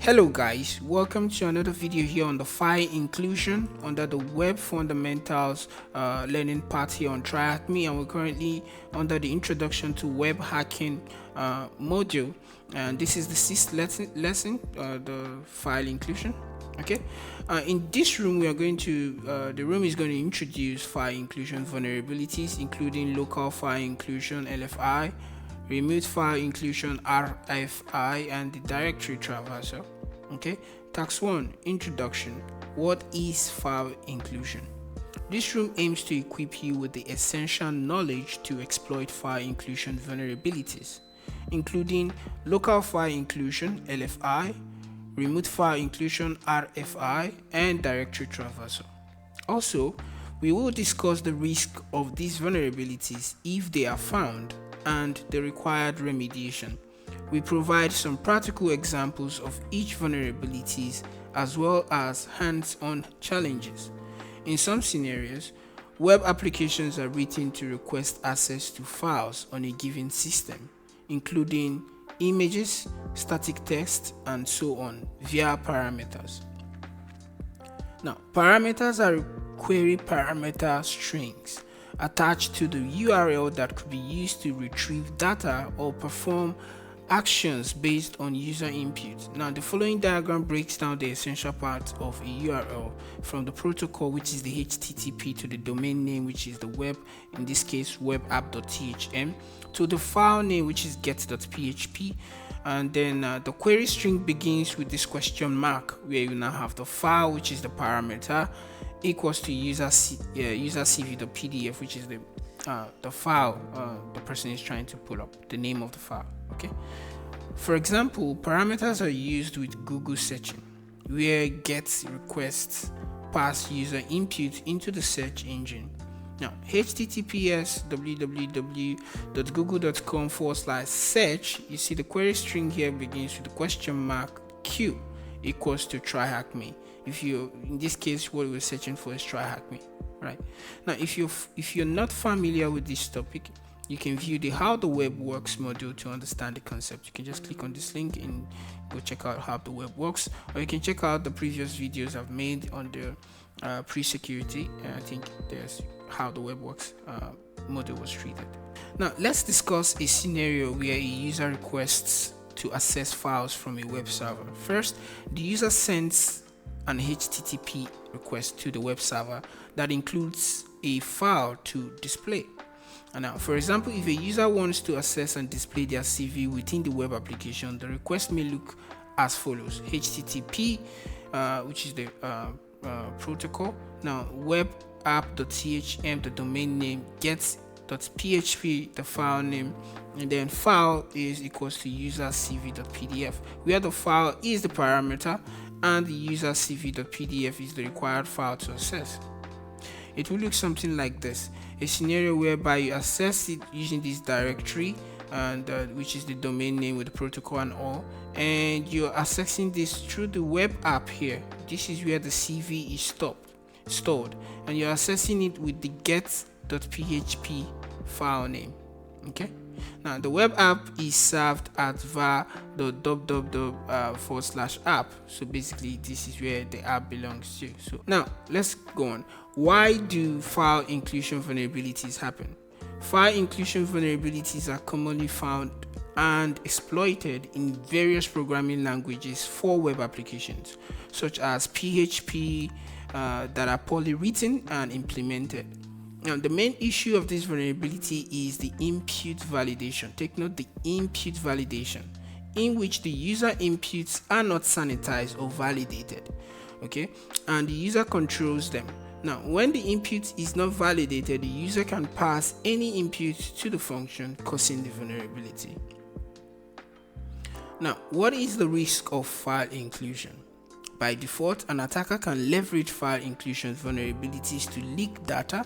Hello guys, welcome to another video here on the file inclusion under the web fundamentals learning part here on Tryhackme, and we're currently under the introduction to web hacking module, and this is the sixth lesson, the file inclusion. Okay, in this room we are going to the room is going to introduce file inclusion vulnerabilities, including local file inclusion LFI, remote file inclusion RFI, and the directory traversal. Okay, task 1, introduction. What is file inclusion? This room aims to equip you with the essential knowledge to exploit file inclusion vulnerabilities, including local file inclusion LFI, remote file inclusion RFI, and directory traversal. Also, we will discuss the risk of these vulnerabilities if they are found and the required remediation. We provide some practical examples of each vulnerabilities as well as hands-on challenges. In some scenarios, web applications are written to request access to files on a given system, including images, static text, and so on, via parameters. Now, parameters are query parameter strings attached to the URL that could be used to retrieve data or perform actions based on user input. Now, the following diagram breaks down the essential parts of a URL, from the protocol, which is the HTTP, to the domain name, which is the web, in this case webapp.thm, to the file name, which is get.php. And then the query string begins with this question mark, where you now have the file, which is the parameter, equals to user cv.pdf, which is the file the person is trying to pull up, the name of the file. Okay, for example, parameters are used with Google searching, where get requests pass user input into the search engine. Now, https www.google.com/search, you see the query string here begins with the question mark q equals to Tryhackme. If you, in this case, what we're searching for is Tryhackme, right? Now, if you're not familiar with this topic, you can view the How the Web Works module to understand the concept. You can just click on this link and go check out how the web works, or you can check out the previous videos I've made on the pre-security. I think there's How the Web Works module was treated. Now, let's discuss a scenario where a user requests to access files from a web server. First, the user sends an HTTP request to the web server that includes a file to display. And now, for example, if a user wants to access and display their CV within the web application, the request may look as follows: HTTP, which is the protocol, now webapp.thm, the domain name, gets.php, the file name, and then file is equals to user cv.pdf, where the file is the parameter and the user cv.pdf is the required file to access. It will look something like this: a scenario whereby you access it using this directory, and which is the domain name with the protocol and all, and you're accessing this through the web app here. This is where the CV is stored, and you're accessing it with the get.php file name. Okay, now the web app is served at var.www/app. So basically, this is where the app belongs to. So now let's go on. Why do file inclusion vulnerabilities happen? File inclusion vulnerabilities are commonly found and exploited in various programming languages for web applications, such as PHP, that are poorly written and implemented. Now, the main issue of this vulnerability is the input validation. Take note, the input validation, in which the user inputs are not sanitized or validated. Okay, and the user controls them. Now, when the input is not validated, the user can pass any input to the function, causing the vulnerability. Now, what is the risk of file inclusion? By default, an attacker can leverage file inclusion vulnerabilities to leak data,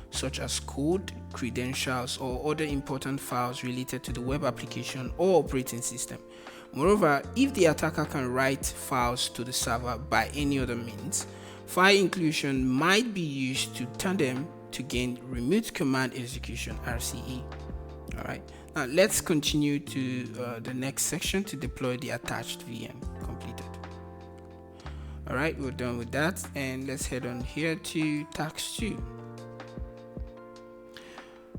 such as code, credentials, or other important files related to the web application or operating system. Moreover, if the attacker can write files to the server by any other means, file inclusion might be used to turn them to gain remote command execution, RCE. Alright, now let's continue to the next section to deploy the attached VM completed. All right, we're done with that, and let's head on here to task 2.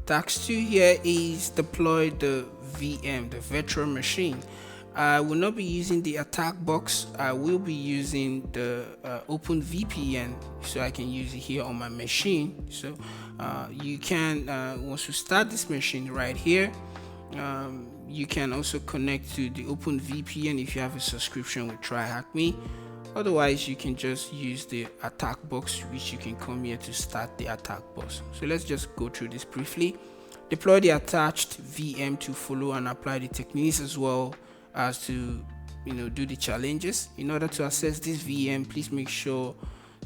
Task 2 here is deploy the VM, the virtual machine. I will not be using the attack box. I will be using the Open VPN, so I can use it here on my machine. So you can, once you start this machine right here, you can also connect to the Open VPN if you have a subscription with Tryhackme. Otherwise, you can just use the attack box, which you can come here to start the attack box. So let's just go through this briefly. Deploy the attached VM to follow and apply the techniques as well as to do the challenges. In order to access this VM, please make sure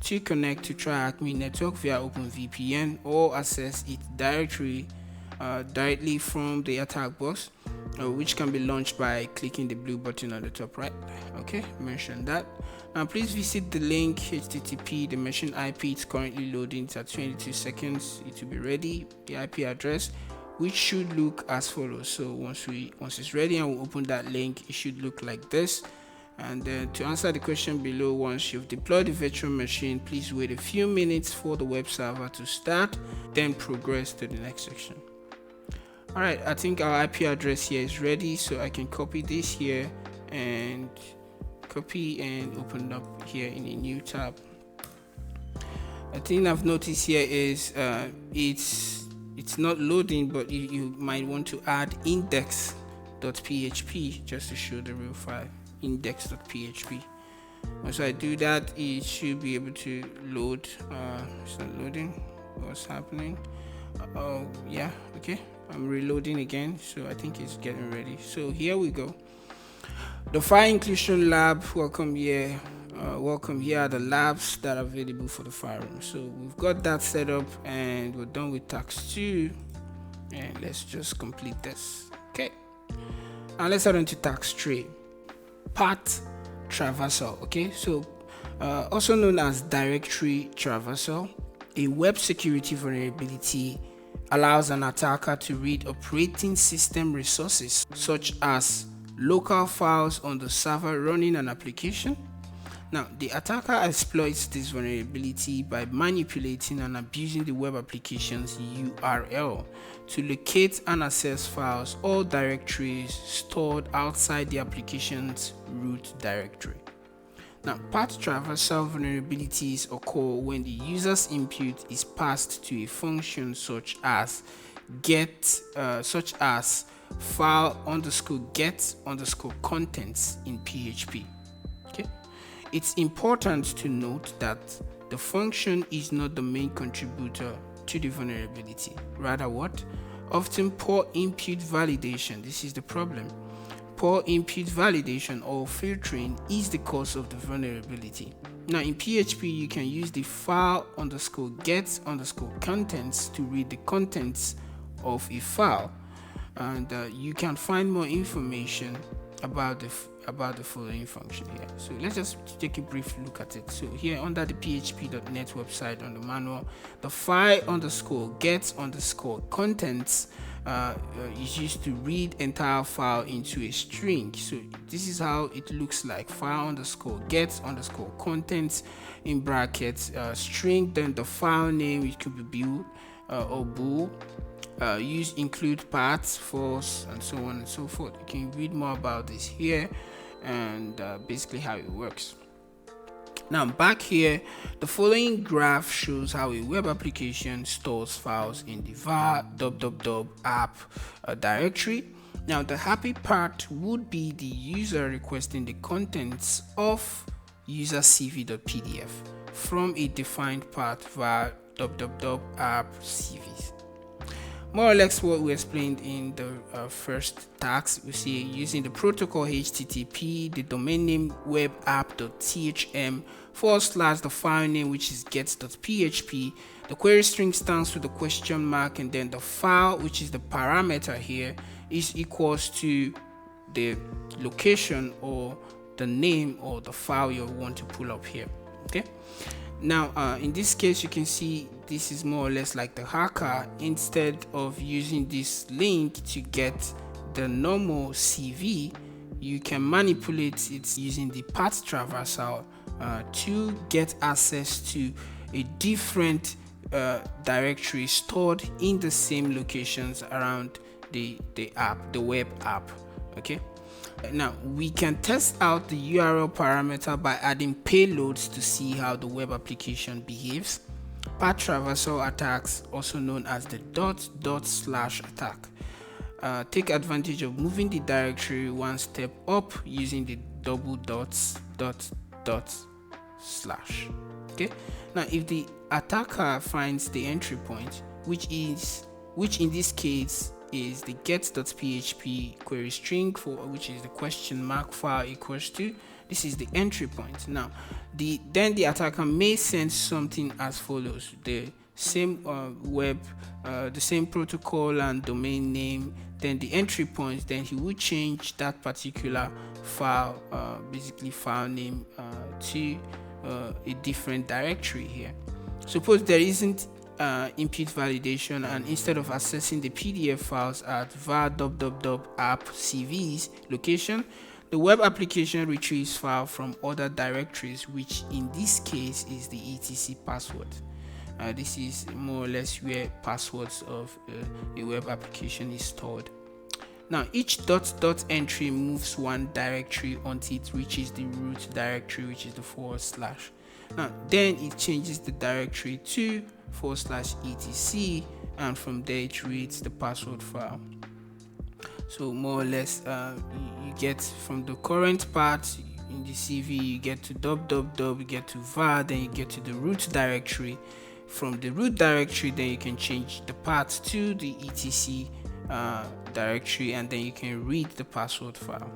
to connect to Tryhackme network via OpenVPN or access it directly from the attack box, which can be launched by clicking the blue button on the top right. Okay, mention that. Now please visit the link http. The machine IP is currently loading. It's at 22 seconds. It will be ready. The IP address, which should look as follows. So once it's ready and we open that link, it should look like this. And then to answer the question below, once you've deployed the virtual machine, please wait a few minutes for the web server to start, then progress to the next section. All right, I think our IP address here is ready, so I can copy this here and copy and open up here in a new tab. A thing I've noticed here is it's not loading, but you might want to add index.php just to show the real file. Index.php. Once I do that, it should be able to load. It's not loading. What's happening? Oh yeah, okay, I'm reloading again, so I think it's getting ready. So here we go. The file inclusion lab. Welcome here. Welcome. Here are the labs that are available for the file room. So we've got that set up, and we're done with task 2. And let's just complete this. Okay. Now let's head on to task 3. Path Traversal. Okay. So also known as directory traversal, a web security vulnerability allows an attacker to read operating system resources such as local files on the server running an application. Now, the attacker exploits this vulnerability by manipulating and abusing the web application's URL to locate and access files or directories stored outside the application's root directory. Now, path traversal vulnerabilities occur when the user's input is passed to a function such as file_get_contents in PHP. Okay, it's important to note that the function is not the main contributor to the vulnerability. Rather, what? Often poor input validation. This is the problem. Poor input validation or filtering is the cause of the vulnerability. Now in PHP, you can use the file_get_contents to read the contents of a file, and you can find more information about the following function here. So let's just take a brief look at it. So here under the php.net website, on the manual, the file_get_contents is used to read entire file into a string. So this is how it looks like: file_get_contents in brackets string, then the file name, which could be build or bool. Include paths, false, and so on and so forth. You can read more about this here, and basically how it works. Now back here, the following graph shows how a web application stores files in the var app directory. Now the happy part would be the user requesting the contents of user.cv.pdf from a defined path var app cvs. More or less what we explained in the first task. We see using the protocol HTTP, the domain name webapp.thm / the file name, which is get.php. The query string stands for the question mark, and then the file, which is the parameter here, is equals to the location or the name or the file you want to pull up here. Okay. Now in this case, you can see this is more or less like the hacker. Instead of using this link to get the normal CV, you can manipulate it using the path traversal to get access to a different directory stored in the same locations around the web app. Okay, now we can test out the URL parameter by adding payloads to see how the web application behaves. Path traversal attacks, also known as the // attack, take advantage of moving the directory one step up using the double dots /. Okay, now if the attacker finds the entry point, which in this case is the get.php query string, for which is the question mark file equals to, this is the entry point. Now then the attacker may send something as follows: the same the same protocol and domain name, then the entry point, then he will change that particular file, basically file name, to a different directory here. Suppose there isn't input validation, and instead of accessing the PDF files at var app cvs location, the web application retrieves file from other directories, which in this case is the etc password. This is more or less where passwords of a web application is stored. Now each entry moves one directory until it reaches the root directory, which is the /. Now then it changes the directory to /etc, and from there it reads the password file. So more or less, you get from the current part in the CV, you get to you get to var, then you get to the root directory. From the root directory, then you can change the path to the etc directory, and then you can read the password file.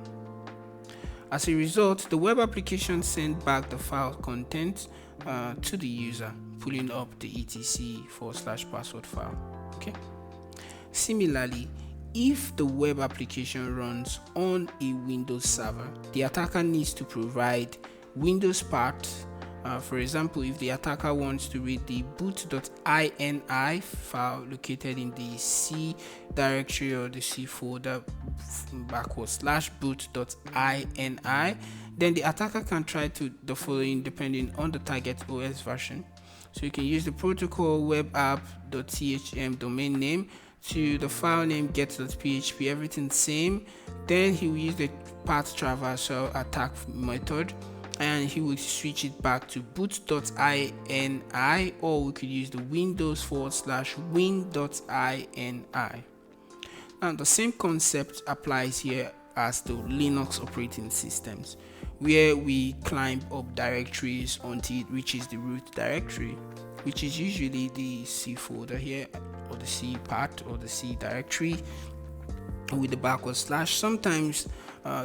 As a result, the web application sends back the file content to the user, pulling up the etc /password file. Okay. Similarly, if the web application runs on a Windows server, the attacker needs to provide Windows path. For example, if the attacker wants to read the boot.ini file located in the C directory or the C folder /boot.ini, then the attacker can try to the following depending on the target OS version. So you can use the protocol webapp.thm domain name to the file name get.php, everything same. Then he will use the path traversal attack method, and he will switch it back to boot.ini, or we could use the windows /win.ini. And the same concept applies here as the Linux operating systems, where we climb up directories until it reaches the root directory, which is usually the C folder here, or the C path, or the C directory with the /. Sometimes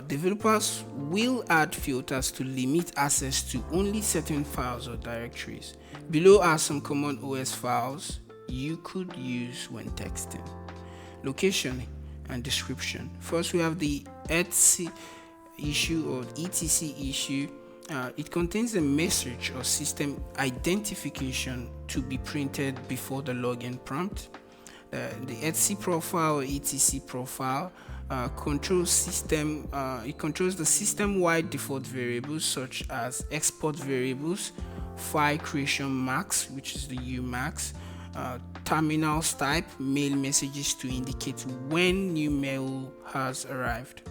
developers will add filters to limit access to only certain files or directories. Below are some common OS files you could use when texting. Location and description. First, we have the etc issue or etc issue. It contains a message or system identification to be printed before the login prompt. The etc profile or etc profile controls the system-wide default variables such as export variables, file creation max, which is the umax, terminals type, mail messages to indicate when new mail has arrived.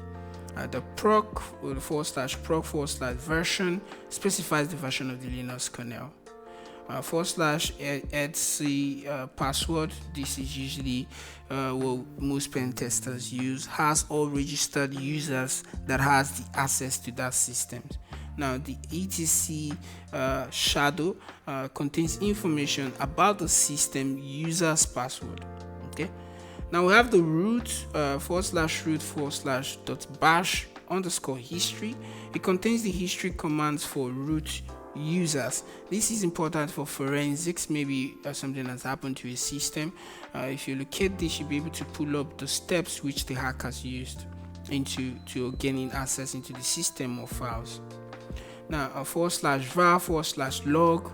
The proc or the /proc /version specifies the version of the Linux kernel. /etc password, this is usually what most pen testers use, has all registered users that has the access to that system. Now the etc shadow contains information about the system user's password. Okay. Now we have the root /root/.bash _history. It contains the history commands for root users. This is important for forensics. Maybe something has happened to a system. If you locate this, you'll be able to pull up the steps which the hackers used to gaining access into the system or files. Now a /var/log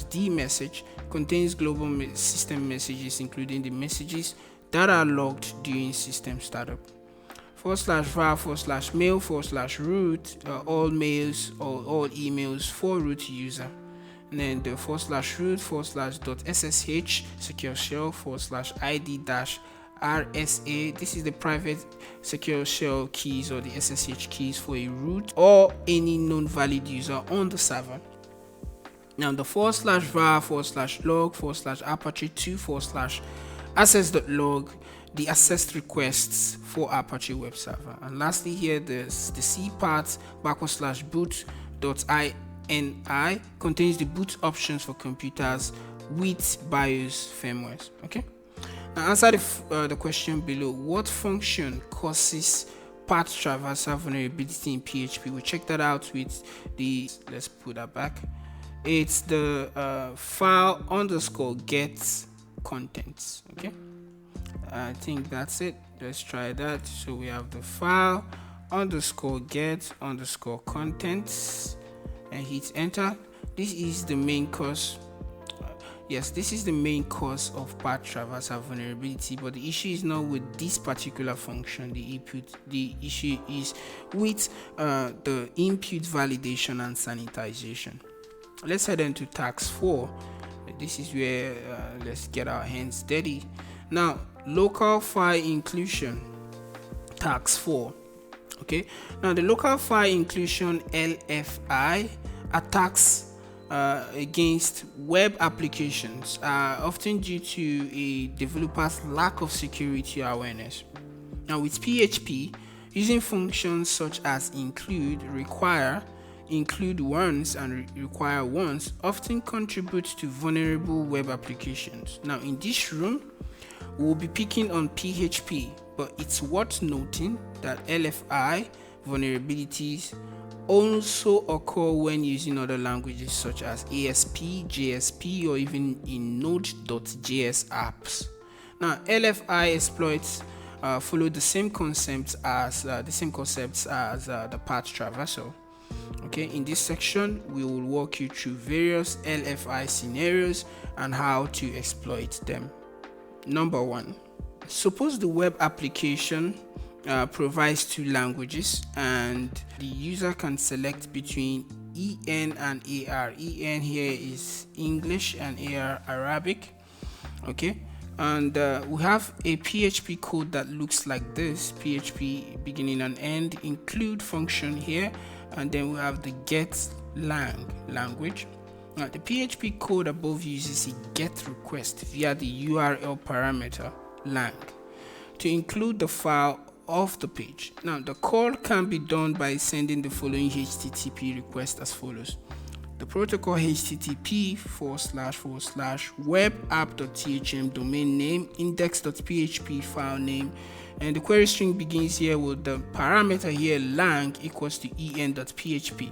/d message contains global system messages, including the messages that are logged during system startup. /var/mail/root, all mails or all emails for root user. And then the /root/.ssh secure shell /id-rsa. This is the private secure shell keys or the SSH keys for a root or any known valid user on the server. Now the /var/apache2/access.log, the access requests for Apache web server. And lastly here, there's the cpath /boot.ini contains the boot options for computers with BIOS firmwares. Okay. Now answer the question below. What function causes path traversal vulnerability in PHP? We'll check that out with the, let's put that back. It's the file_get contents. Okay, I think that's it. Let's try that. So we have the file_get_ contents and hit enter. This is the main cause. Yes, this is the main cause of path traversal vulnerability, but the issue is not with this particular function. The issue is with the input validation and sanitization. Let's head into task 4. This is where let's get our hands dirty. Now, local file inclusion, task 4. Okay, now the local file inclusion LFI attacks against web applications are often due to a developer's lack of security awareness. Now with PHP, using functions such as include, require, include once, and require once often contributes to vulnerable web applications. Now in this room, we'll be picking on PHP, but it's worth noting that LFI vulnerabilities also occur when using other languages such as ASP, JSP, or even in Node.js apps. Now, LFI exploits follow the same concepts as the path traversal. Okay, in this section, we will walk you through various LFI scenarios and how to exploit them. Number 1, suppose the web application provides 2 languages and the user can select between EN and AR. EN here is English and AR Arabic. Okay, and we have a PHP code that looks like this: PHP beginning and end include function here, and then we have the get language. Now the PHP code above uses a get request via the URL parameter lang to include the file of the page. Now the call can be done by sending the following HTTP request as follows: the protocol http://webapp.thm domain name, index.php file name, and the query string begins here with the parameter here lang equals to en.php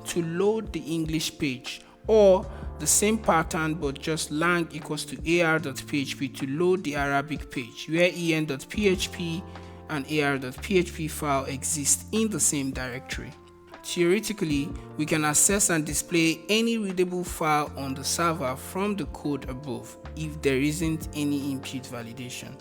to load the English page, or the same pattern but just lang equals to ar.php to load the Arabic page, where en.php and ar.php file exist in the same directory. Theoretically, we can access and display any readable file on the server from the code above if there isn't any input validation.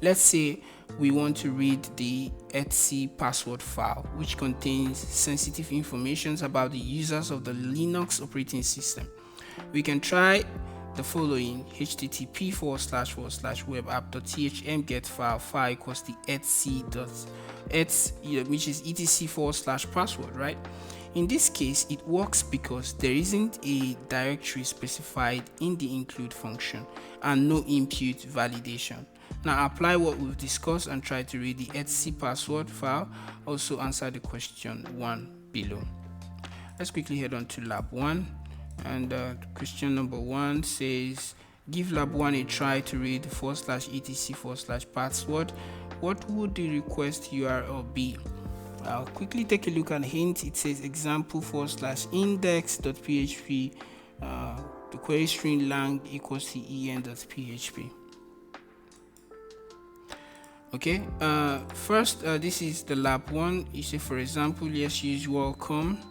Let's say we want to read the etc password file, which contains sensitive information about the users of the Linux operating system. We can try the following: http://webapp.thm get file equals the etc which is etc/password, right? In this case, it works because there isn't a directory specified in the include function and no input validation. Now apply what we've discussed and try to read the etc password file. Also answer the question 1 below. Let's quickly head on to lab 1. And question number 1 says, give lab 1 a try to read /etc/password. What would the request URL be? I'll quickly take a look at hint. It says example /index.php, the query string lang equals to en.php. Okay, first this is the lab 1. You say, for example, let's use welcome.php,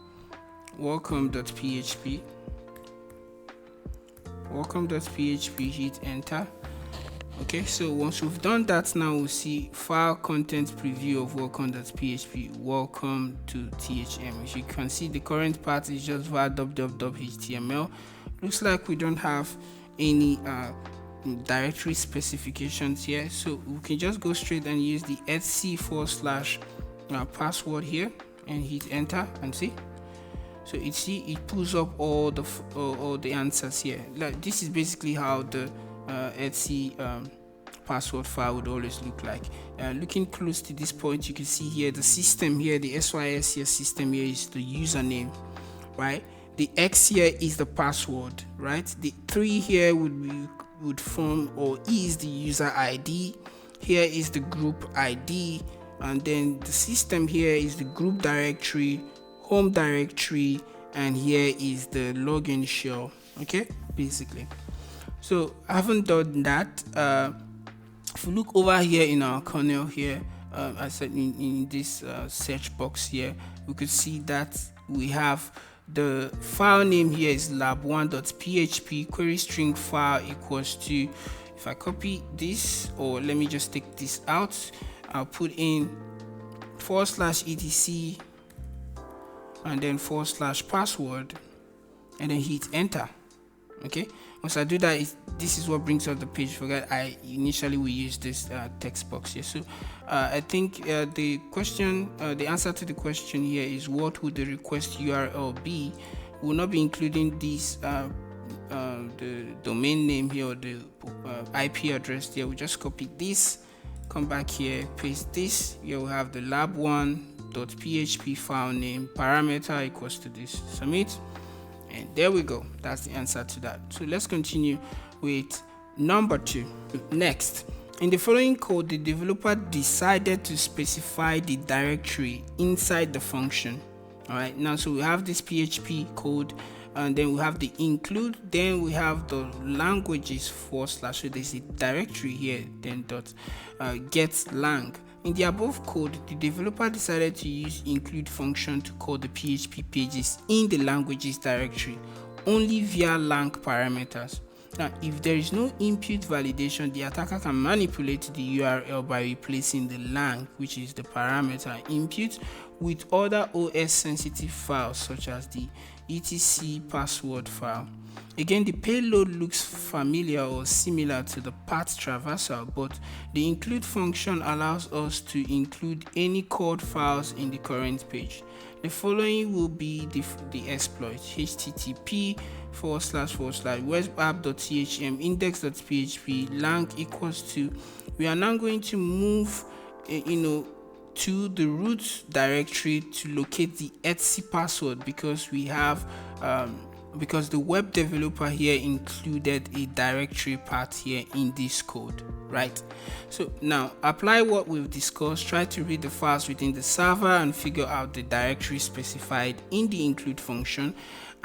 hit enter. Okay, so once we've done that, now we'll see file content preview of welcome.php. Welcome to THM. As you can see, the current part is just var www.html. Looks like we don't have any directory specifications here, so we can just go straight and use the // password here and hit enter and see. So it pulls up all the answers here. Like, this is basically how the // password file would always look like. Looking close to this point, you can see here the system here, the SYS here system here is the username, right? The X here is the password, right? The 3 here would form or is the user ID. Here is the group ID, and then the system here is the group directory, home directory, and here is the login shell. Okay, basically. So I haven't done that. If you look over here in our kernel here, I said in this search box here, we could see that we have the file name here is lab1.php query string file equals to, if I copy this, or let me just take this out, I'll put in /etc and then /password and then hit enter. Okay, once I do that, this is what brings up the page. Forget I initially we use this text box here. So I think the answer to the question here is, what would the request URL be? We'll not be including this the domain name here or the IP address there. We just copy this, come back here, paste this. Here we have the lab1.php file name, parameter equals to this, submit. And there we go. That's the answer to that. So let's continue with number 2. Next, in the following code, the developer decided to specify the directory inside the function. All right, now so we have this PHP code, and then we have the include, then we have the languages / so there's a directory here, then get lang. In the above code, the developer decided to use include function to call the PHP pages in the languages directory only via lang parameters. Now, if there is no input validation, the attacker can manipulate the URL by replacing the lang, which is the parameter input, with other OS sensitive files such as the etc password file. Again, the payload looks familiar or similar to the path traversal, but the include function allows us to include any code files in the current page. The following will be the exploit: http //webapp.thm index.php lang equals to. We are now going to move to the root directory to locate the etc password, because we have because the web developer here included a directory path here in this code, right? So now apply what we've discussed. Try to read the files within the server and figure out the directory specified in the include function,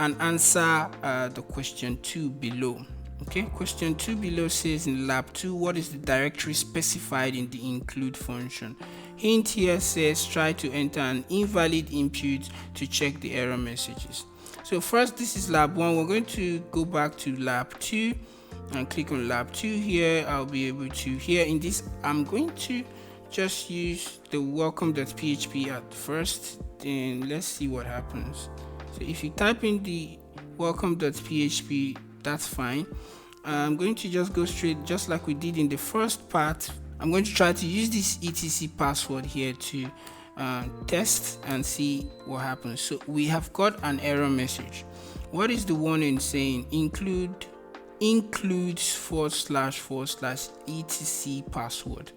and answer the question 2 below. Okay, question 2 below says in lab 2, what is the directory specified in the include function? Hint here says try to enter an invalid input to check the error messages. So first, this is lab 1. We're going to go back to lab 2 and click on lab 2 here. I'll be able to, here in this, I'm going to just use the welcome.php at first, then let's see what happens. So if you type in the welcome.php, that's fine. I'm going to just go straight, just like we did in the first part. I'm going to try to use this etc password here to test and see what happens. So we have got an error message. What is the warning saying? Includes // etc password.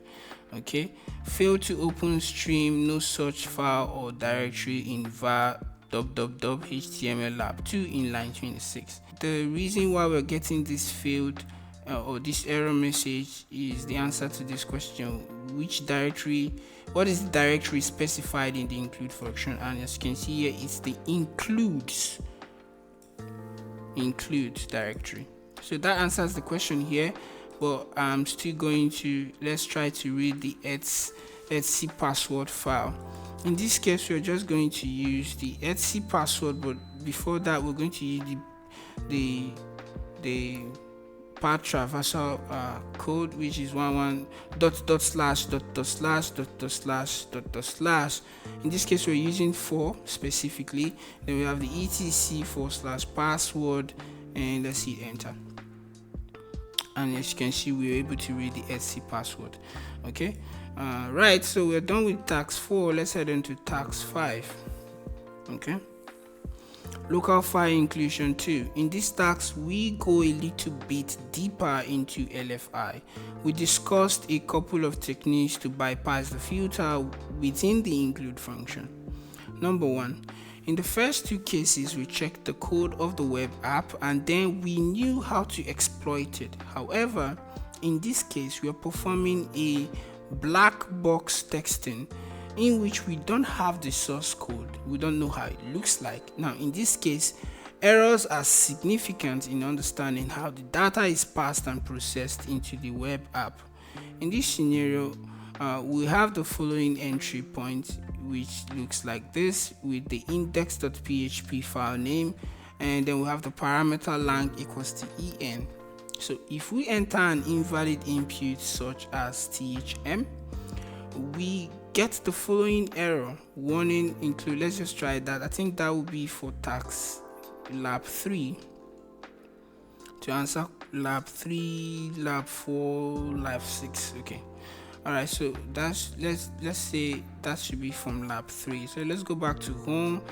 Okay, fail to open stream, no such file or directory in var www.html lab 2 in line 26. The reason why we're getting this failed or this error message is the answer to this question: which directory, what is the directory specified in the include function? And as you can see here, it's the include directory. So that answers the question here, but I'm still going to, let's try to read the etc password file. In this case, we're just going to use the etc password, but before that, we're going to use the part traversal code, which is 11 dot slash dot dot slash dot dot slash dot dot slash. In this case, we're using 4 specifically. Then we have the etc/password, and let's hit enter. And as you can see, we're able to read the etc password. Okay, right. So we're done with task 4. Let's head into task 5. Okay. Local file inclusion 2. In this task, we go a little bit deeper into LFI. We discussed a couple of techniques to bypass the filter within the include function. Number 1, in the first 2 cases, we checked the code of the web app and then we knew how to exploit it. However, in this case, we are performing a black box texting in which we don't have the source code. We don't know how it looks like. Now, in this case, errors are significant in understanding how the data is passed and processed into the web app. In this scenario, we have the following entry point, which looks like this with the index.php file name, and then we have the parameter lang equals to en. So if we enter an invalid input such as thm, we get the following error warning include. Let's just try that. I think that will be for task lab 3 to answer lab 3, lab 4, lab 6. Okay, all right, so that's let's say that should be from lab 3. So let's go back to home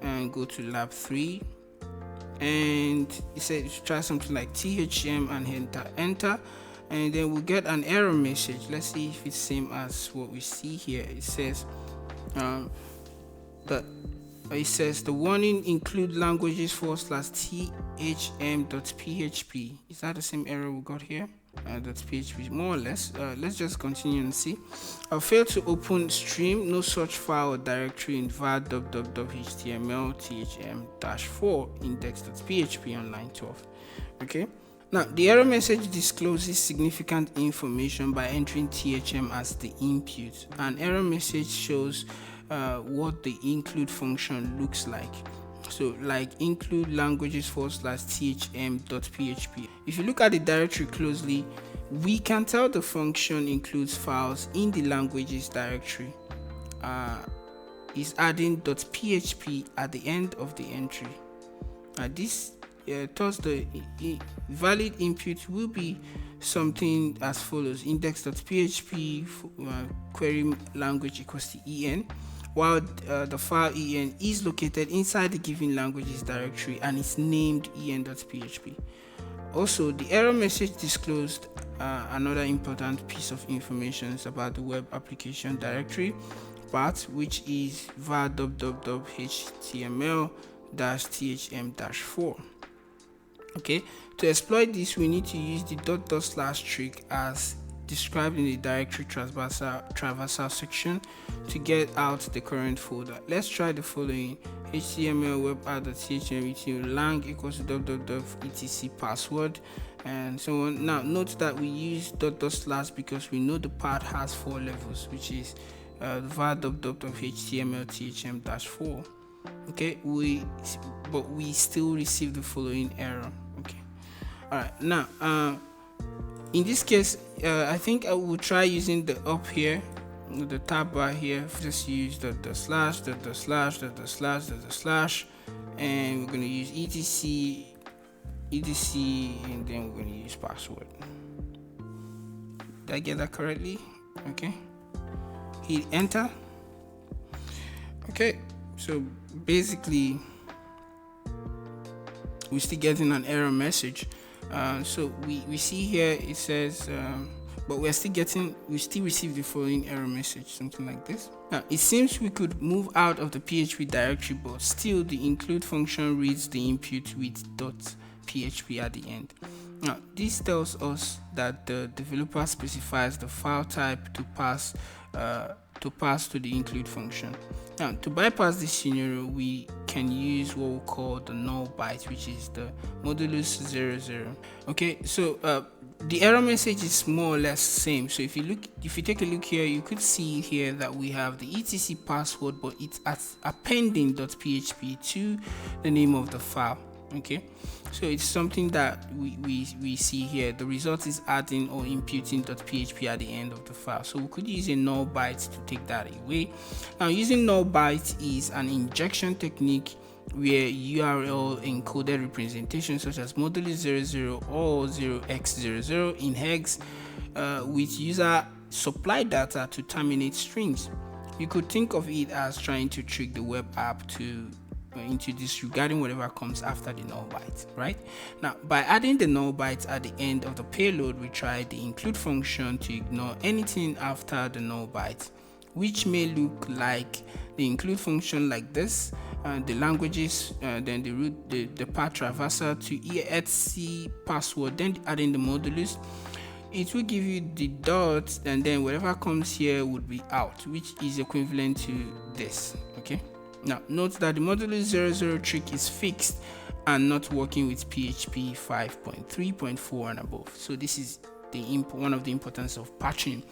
and go to lab 3, and it said try something like thm and enter, and then we'll get an error message. Let's see if it's same as what we see here. It says the warning include languages /thm.php. Is that the same error we got here? .php, more or less. Let's just continue and see. Failed to open stream, no such file or directory in var.html thm-4 index.php on line 12. Okay. Now, the error message discloses significant information by entering thm as the input. An error message shows what the include function looks like. So, like include languages /thm.php. If you look at the directory closely, we can tell the function includes files in the languages directory. Is adding .php at the end of the entry. This thus the valid input will be something as follows: index.php query language equals to en, while the file en is located inside the given languages directory and is named en.php. Also, the error message disclosed another important piece of information about the web application directory part, which is var.html-thm-4. Okay, to exploit this, we need to use the // trick as described in the directory traversal section to get out the current folder. Let's try the following: html web app.thm lang equals to etc password, and so on. Now note that we use // because we know the path has 4 levels, which is var.html thm-4. Okay, but we still receive the following error. Okay, all right. Now in this case, I think I will try using the up here, the tab bar here. Just use the slash, and we're going to use etc, and then we're going to use password. Did I get that correctly? Okay, hit enter. Okay, so basically we're still getting an error message. So we see here it says but we still receive the following error message, something like this. Now it seems we could move out of the PHP directory, but still the include function reads the input with .php at the end. Now this tells us that the developer specifies the file type to pass to the include function. Now, to bypass this scenario, we can use what we call the null byte, which is the modulus 00. Okay, so the error message is more or less same. So if you take a look here, you could see here that we have the etc password, but it's appending .php to the name of the file. Okay, so it's something that we see here. The result is adding or imputing .php at the end of the file, so we could use a null byte to take that away. Now, using null byte is an injection technique where URL encoded representations such as modulus 00 or 0x00 in hex with user supply data to terminate strings. You could think of it as trying to trick the web app into disregarding whatever comes after the null byte, right? Now, by adding the null byte at the end of the payload, we try the include function to ignore anything after the null byte, which may look like the include function like this. The languages, then the root, the path traversal to etc password, then adding the modulus. It will give you the dot, and then whatever comes here would be out, which is equivalent to this. Okay, now note that the modulus 00 trick is fixed and not working with PHP 5.3.4 and above. So this is one of the importance of patching.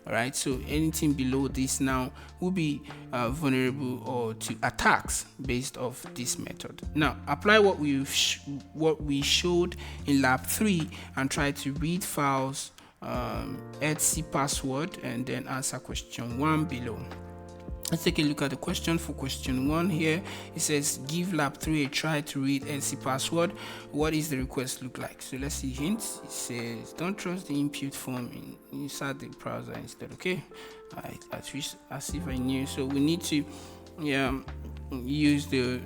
All right, so anything below this now will be vulnerable or to attacks based off this method. Now apply what we showed in lab 3 and try to read files, etc password, and then answer question 1 below. Let's take a look at the question for question 1 here. It says give lab 3 a try to read etc password. What is the request look like? So let's see hints. It says don't trust the input form inside the browser instead. Okay, as if I knew. So we need to use the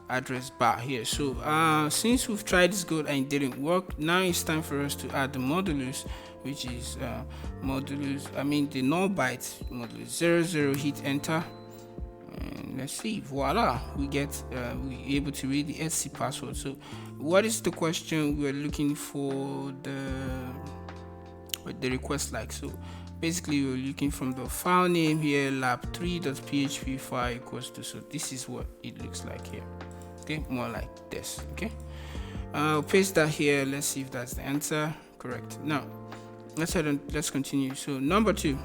address bar here. So since we've tried this code and it didn't work, now it's time for us to add the modulus, which is the null byte modulus 00, hit enter, and let's see, voila, we get we're able to read the etc password. So what is the question we're looking for the request like? So basically we're looking from the file name here, lab3.php file equals to, so this is what it looks like here. Okay, more like this. Okay, I'll paste that here. Let's see if that's the answer. Correct. Now let's continue. So number 2,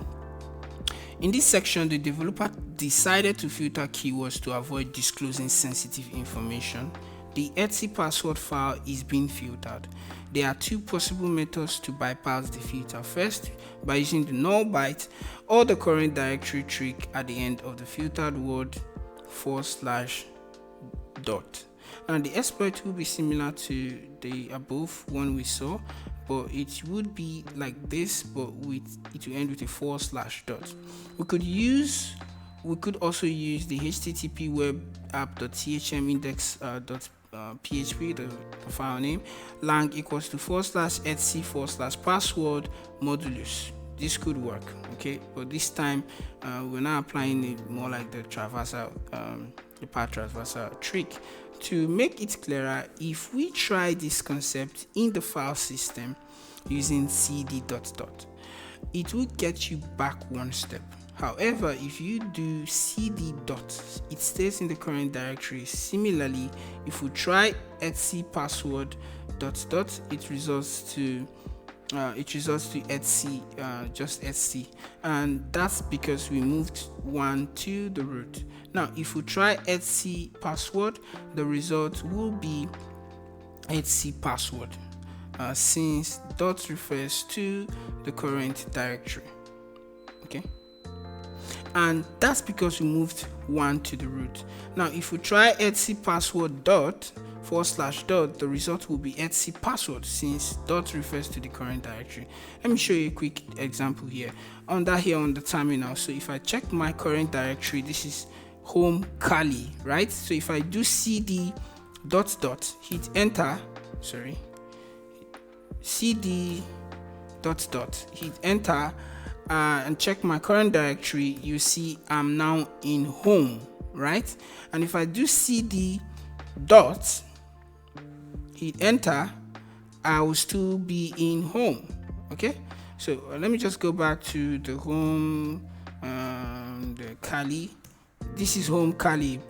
in this section the developer decided to filter keywords to avoid disclosing sensitive information. The etc password file is being filtered. There are 2 possible methods to bypass the filter. First, by using the null byte or the current directory trick at the end of the filtered word /. And the exploit will be similar to the above one we saw, but it would be like this, but it will end with a /. We could also use the http web app.thm index.php, the file name, lang equals to /etc /password modulus. This could work, okay, but this time we're now applying it more like the traversal, the path traversal trick. To make it clearer, if we try this concept in the file system using cd ... it will get you back one step. However, if you do cd ... it stays in the current directory. Similarly, if we try etc password ... it results to etc, just etc, and that's because we moved 1 to the root. Now if we try etc password, the result will be etc password, since dot refers to the current directory. Okay, and that's because we moved 1 to the root. Now if we try etc password ... the result will be etc password, since dot refers to the current directory. Let me show you a quick example here on the terminal. So if I check my current directory, this is home Kali, right? So if I do cd ... hit enter, cd ... hit enter, and check my current directory, you see I'm now in home, right? And if I do cd ... hit enter, I will still be in home. Okay, so let me just go back to the home, the Kali. This is home Kali.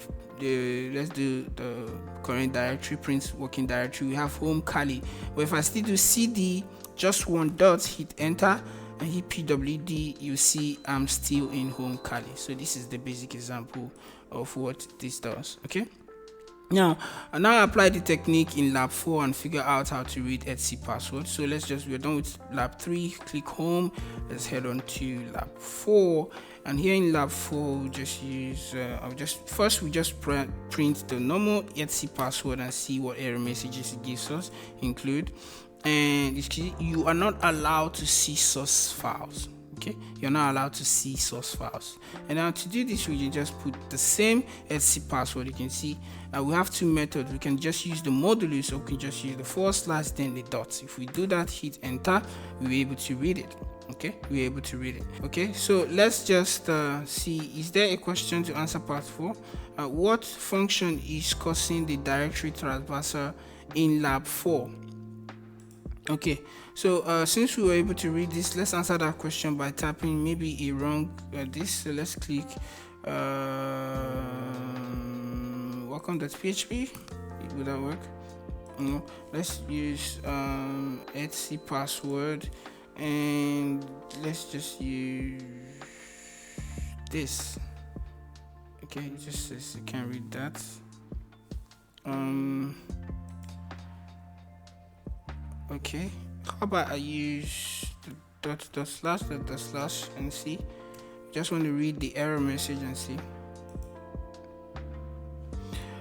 Let's do the current directory, print working directory. We have home Kali, but if I still do cd just one dot, hit enter, and hit pwd, you see I'm still in home Kali. So this is the basic example of what this does. Okay, Now, I now apply the technique in lab 4 and figure out how to read etc password. So we're done with lab 3, click home, let's head on to lab 4. And here in lab 4, we just use, we just print the normal etc password and see what error messages it gives us, include. And you are not allowed to see source files. Okay, you're not allowed to see source files. And now to do this, we can just put the same etc password. You can see we have two methods. We can just use the modulus, or we can just use the / then the dots. If we do that, hit enter, we'll be able to read it. Okay, we're able to read it. Okay, so let's just see, is there a question to answer part 4? What function is causing the directory traversal in lab 4? Okay, so since we were able to read this, let's answer that question by typing maybe a wrong this. So let's click welcome.php. Will that work? No. Let's use etc password, and let's just use this. Okay, it just says you can't read that. Okay, how about I use the // and see. Just want to read the error message and see.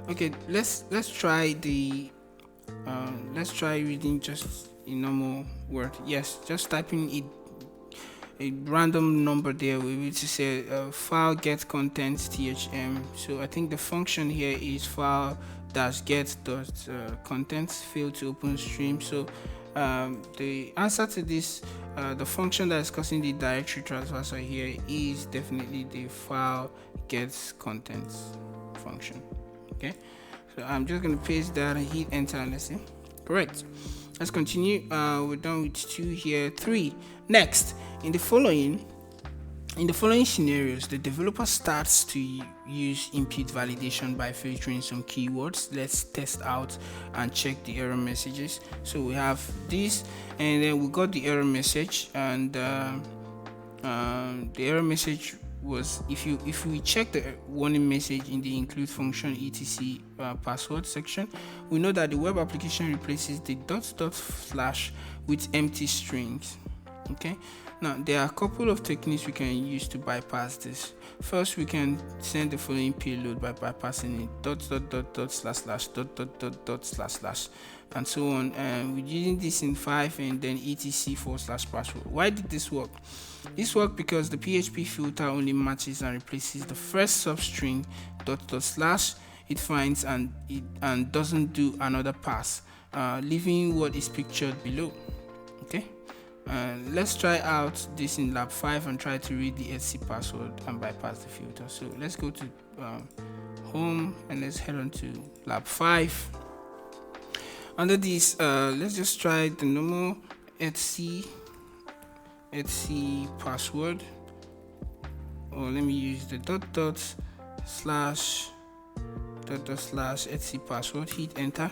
Okay, let's try the let's try reading just a normal word. Yes, just typing a random number there. We will just say file get contents thm. So I think the function here is file -get contents failed to open stream. So the answer to this, the function that is causing the directory traversal here is definitely the file gets contents function. Okay, so I'm just going to paste that and hit enter and let's see. Correct. Let's continue. We're done with 2 here. 3. Next, in the following scenarios, the developer starts to use input validation by filtering some keywords. Let's test out and check the error messages. So we have this, and then we got the error message, and the error message was, if we check the warning message in the include function etc password section, we know that the web application replaces the ... with empty strings. Okay, now there are a couple of techniques we can use to bypass this. First, we can send the following payload by bypassing it ... // and so on. We're using this in 5 and then etc /password. Why did this work? This worked because the PHP filter only matches and replaces the first substring ... it finds and doesn't do another pass, leaving what is pictured below. Okay, let's try out this in lab 5 and try to read the etc password and bypass the filter. So let's go to home and let's head on to lab 5. Under this, let's just try the normal etc password, or let me use the ... / etc password. Hit enter.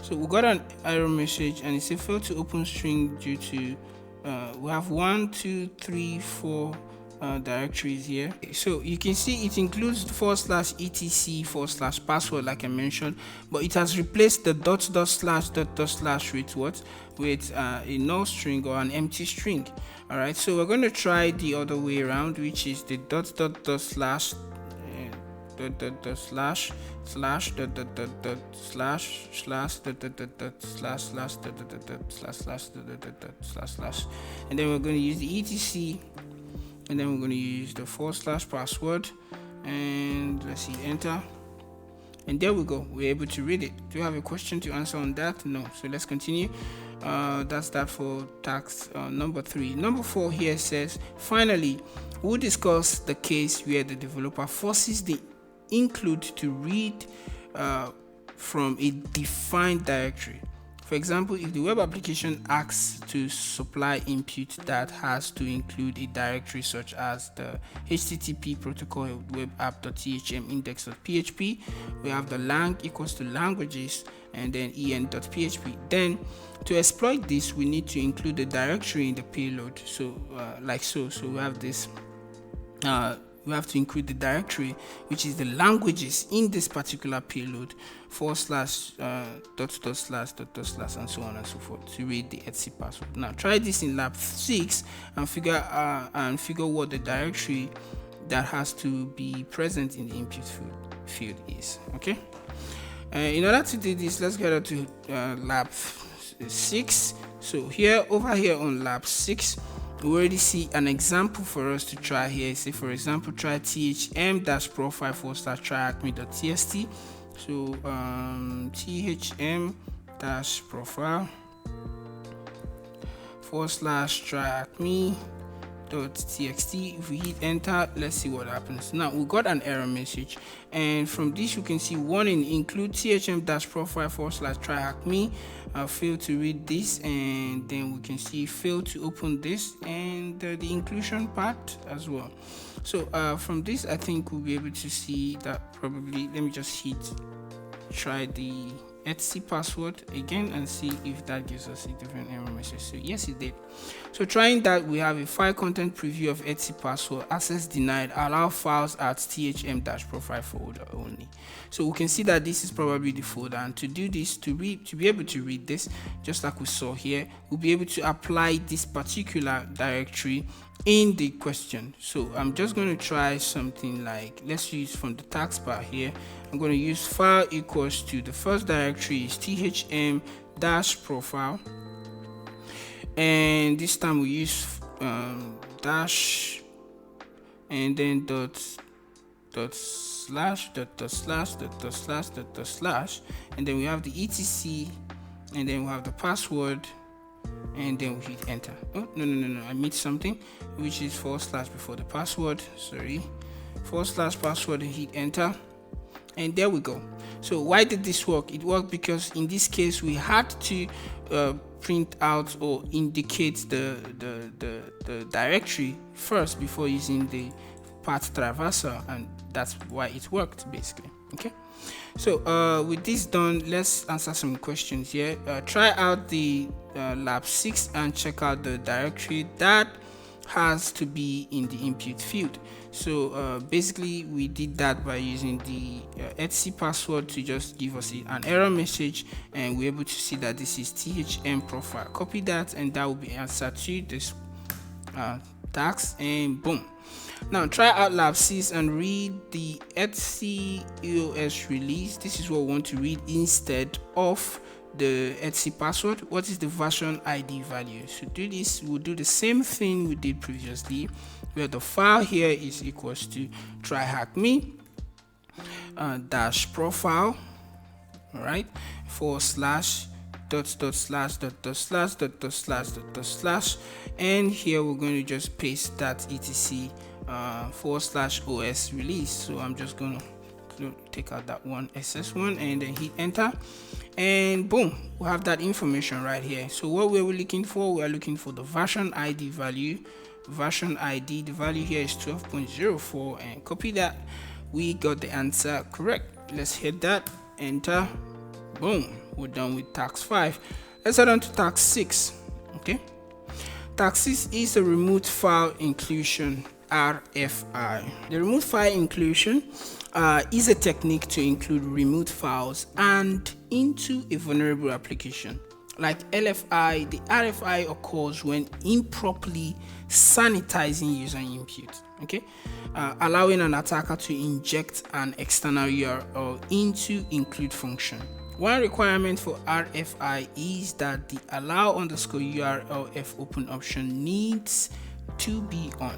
So we got an error message and it says failed to open string due to we have 1, 2, 3, 4 directories here. So you can see it includes / etc / password like I mentioned, but it has replaced the ... with what? With a null string or an empty string. All right, so we're going to try the other way around, which is the ... and then we're going to use the etc, and then we're going to use the / password, and let's see, enter, and there we go. We're able to read it. Do you have a question to answer on that? No. So let's continue. That's that for task number 3. Number 4 here says, finally, we'll discuss the case where the developer forces the include to read from a defined directory. For example, if the web application asks to supply input that has to include a directory such as the http protocol web app.thm index.php, we have the lang equals to languages and then en.php. Then to exploit this, we need to include the directory in the payload. So like so we have this we have to include the directory, which is the languages in this particular payload, / /, and so on and so forth, to read the etc password. Now try this in lab 6 and figure what the directory that has to be present in the input field is. Okay. In order to do this, let's get to lab 6. So over here on lab 6, we already see an example for us to try here. Say for example, try thm-profile /tryhackme.txt. So thm-profile /tryhackme.txt. If we hit enter, let's see what happens. Now we got an error message, and from this you can see warning: include thm-profile /tryhackme. Fail to read this, and then we can see fail to open this, and the inclusion part as well. So from this, I think we'll be able to see that probably. Let me just try the etc password again and see if that gives us a different error message. So yes, it did. So trying that, we have a file content preview of etc password, access denied, allow files at thm-profile folder only. So we can see that this is probably the folder, and to do this, to be able to read this, just like we saw here, we'll be able to apply this particular directory in the question. So I'm just going to try something like, let's use from the taskbar here. I'm going to use file equals to the first directory is thm-profile, and this time we use dash and then dot slash, and then we have the etc, and then we have the password, and then we hit enter. Oh, no, I missed something, which is / before the password. Sorry, / password, and hit enter. And there we go. So why did this work? It worked because in this case we had to print out or indicate the directory first before using the path traversal, and that's why it worked basically. Okay. So with this done, let's answer some questions here. Try out the lab 6 and check out the directory that has to be in the input field. So basically we did that by using the etc password to just give us an error message, and we're able to see that this is thm-profile. Copy that, and that will be answered to this task, and boom. Now try out lab 6 and read the etc EOS release. This is what we want to read instead of the etc password. What is the version ID value? So do this, we'll do the same thing we did previously, where the file here is equals to Tryhackme dash profile, all right, / // and here we're going to just paste that etc / OS release. So I'm just going to take out that one SS1 and then hit enter, and boom, we have that information right here. So what we're looking for, we are looking for the version ID value. Version ID, the value here is 12.04, and copy that. We got the answer correct. Let's hit that, enter, boom, we're done with task 5. Let's head on to task 6. Okay, task 6 is a remote file inclusion, RFI. The remote file inclusion is a technique to include remote files and into a vulnerable application. Like LFI, the RFI occurs when improperly sanitizing user input, okay, allowing an attacker to inject an external URL into include function. One requirement for RFI is that the allow_URL fopen option needs to be on.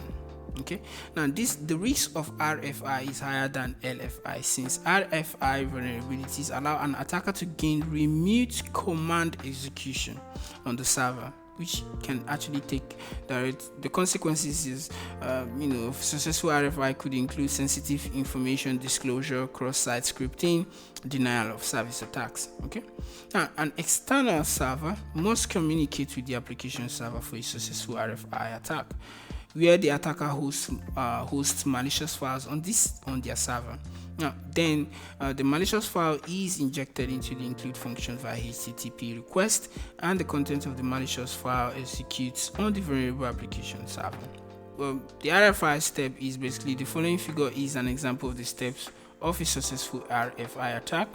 Okay, now the risk of RFI is higher than LFI, since RFI vulnerabilities allow an attacker to gain remote command execution on the server, which can actually take the consequences is successful RFI could include sensitive information disclosure, cross-site scripting, denial of service attacks. Okay, now an external server must communicate with the application server for a successful RFI attack, where the attacker hosts malicious files on their server. Now then the malicious file is injected into the include function via HTTP request, and the content of the malicious file executes on the vulnerable application server. the RFI step is basically the following figure is an example of the steps of a successful RFI attack.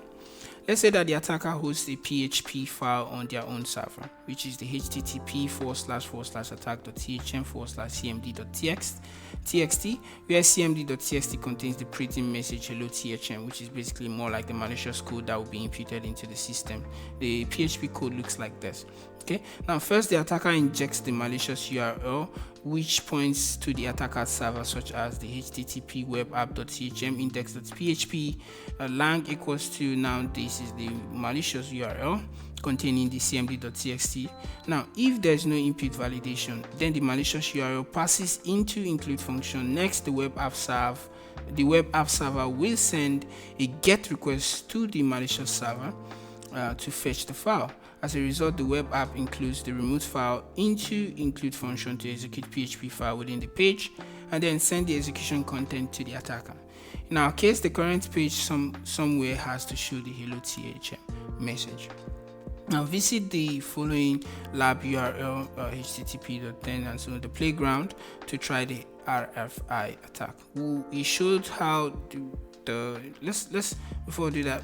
Let's say that the attacker hosts a PHP file on their own server, which is the http://attack.thm/cmd.txt, where cmd.txt contains the printing message hello thm, which is basically more like the malicious code that will be imputed into the system. The PHP code looks like this. Okay, now first the attacker injects the malicious URL, which points to the attacker's server, such as the http webapp.thm index.php lang equals to, now this is the malicious URL containing the cmd.txt. Now if there's no input validation, then the malicious URL passes into include function. Next, the web app server will send a get request to the malicious server to fetch the file. As a result, the web app includes the remote file into include function to execute PHP file within the page, and then send the execution content to the attacker. In our case, the current page somewhere has to show the hello thm message. Now visit the following lab URL, http:// and so the playground, to try the RFI attack. We showed how let's before we do that.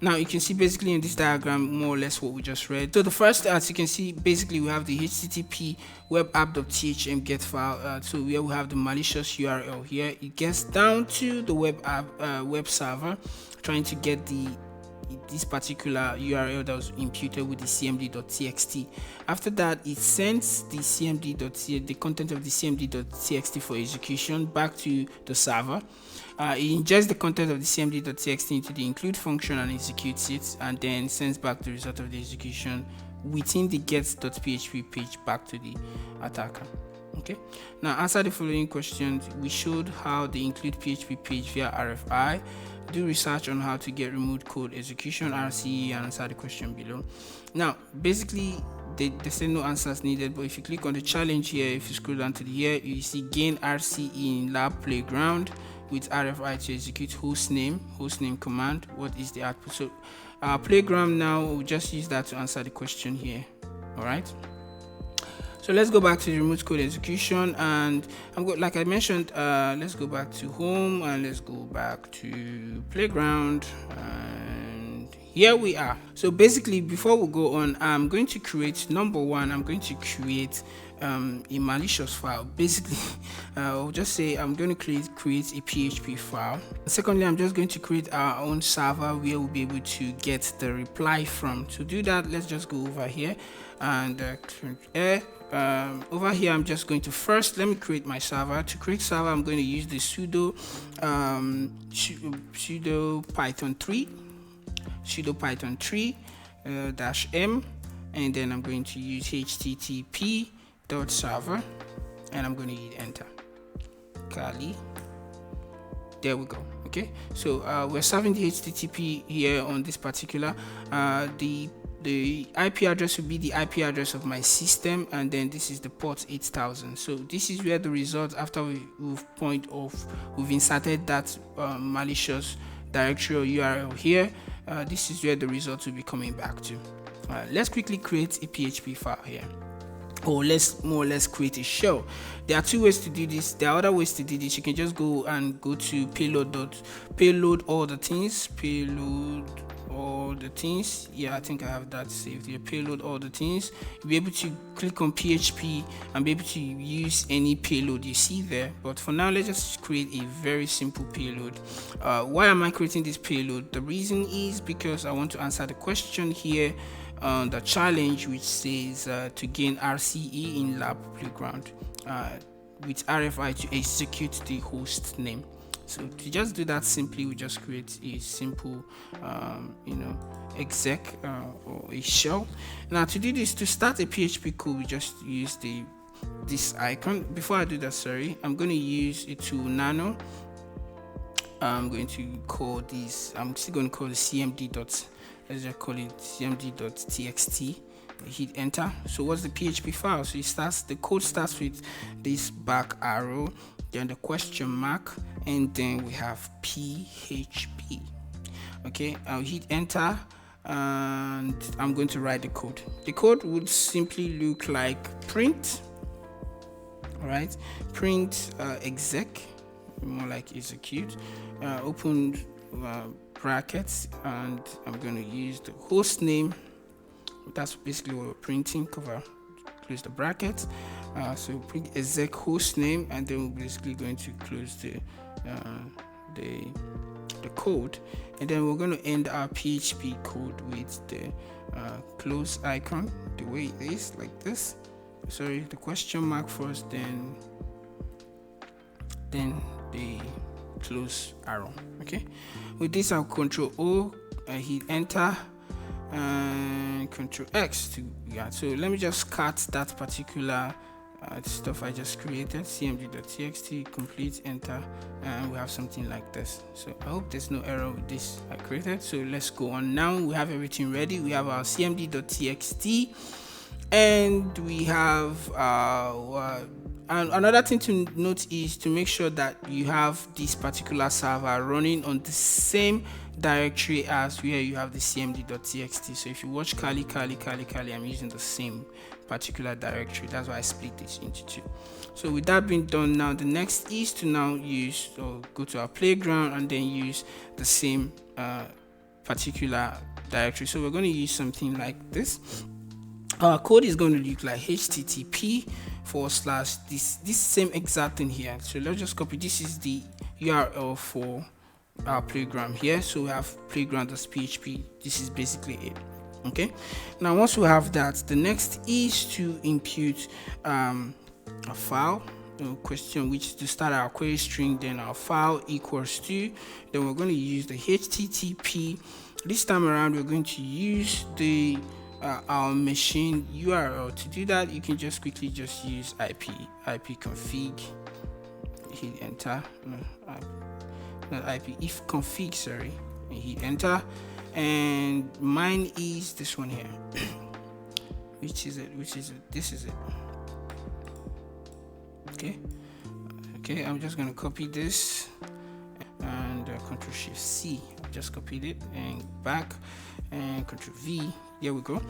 Now you can see basically in this diagram more or less what we just read. So the first, as you can see, basically we have the http webapp.thm get file. So here we have the malicious URL here. It gets down to the web server, trying to get this particular URL that was imputed with the cmd.txt. After that, it sends the content of the cmd.txt for execution back to the server. It ingests the content of the cmd.txt into the include function and executes it, and then sends back the result of the execution within the get.php page back to the attacker. Okay, now answer the following questions. We showed how the include PHP page via RFI. Do research on how to get remote code execution RCE and answer the question below. Now basically they say no answers needed, but if you click on the challenge here, if you scroll down to here, you see gain RCE in lab playground with RFI to execute hostname command. What is the output? So playground, now we'll just use that to answer the question here. All right, so let's go back to the remote code execution, and like I mentioned, let's go back to home and let's go back to playground, and here we are. So basically, before we go on, I'm going to create, number one, I'm going to create a malicious file. Basically, I'll just say I'm going to create a PHP file. Secondly, I'm just going to create our own server where we'll be able to get the reply from. To do that, let's just go over here and over here I'm just going to let me create my server. To create server, I'm going to use the sudo python 3 -m, and then I'm going to use http://server, and I'm going to hit enter. Kali, there we go. Okay, so we're serving the HTTP here on this particular the IP address will be the IP address of my system, and then this is the port 8000. So this is where the results, after we've inserted that malicious directory or URL here, this is where the results will be coming back to. Let's quickly create a PHP file here, or let's more or less create a shell. There are two ways to do this. There are other ways to do this. You can just go to payload all the things. Yeah, I think I have that saved here. Payload all the things. You'll be able to click on PHP and be able to use any payload you see there. But for now, let's just create a very simple payload. Why am I creating this payload? The reason is because I want to answer the question here on the challenge, which says to gain RCE in lab playground with RFI to execute the host name. So to just do that, simply we just create a simple exec or a shell. Now to do this, to start a PHP code, we just use this icon. Before I do that, sorry, I'm going to use a tool nano. I'm going to call this, I'm still going to call it cmd. Let's just call it cmd.txt. Hit enter. So what's the PHP file? So the code starts with this back arrow, then the question mark, and then we have PHP. Okay, I'll hit enter, and I'm going to write the code. The code would simply look like print All right, print exec, more like execute, open brackets, and I'm going to use the host name. That's basically what we're printing. Cover, close the brackets. So print exec host name, and then we're basically going to close the code, and then we're going to end our PHP code with the close icon, the way it is, like this. Sorry, the question mark first, then the close arrow. Okay, with this I'll Control O, hit enter, and Control X to, yeah. So let me just cut that particular stuff I just created, cmd.txt, complete, enter, and we have something like this. So I hope there's no error with this I created. So let's go on now. We have everything ready. We have our cmd.txt, and we have and another thing to note is to make sure that you have this particular server running on the same directory as where you have the cmd.txt. So if you watch Kali, I'm using the same particular directory. That's why I split this into two. So with that being done, now the next is to now use, or go to our playground and then use the same particular directory. So we're going to use something like this. Our code is going to look like http / this same exact thing here. So let's just copy. This is the URL for our playground here. So we have playground.php. This is basically it. Okay, now once we have that, the next is to impute a file question, which is to start our query string, then our file equals to, then we're going to use the http. This time around we're going to use the our machine URL. To do that, you can just quickly just use ip config, hit enter, not ip, if config, sorry, and hit enter. And mine is this one here. Which is it? This is it. Okay, I'm just gonna copy this and Control Shift C. Just copied it and back, and Control V. Here we go.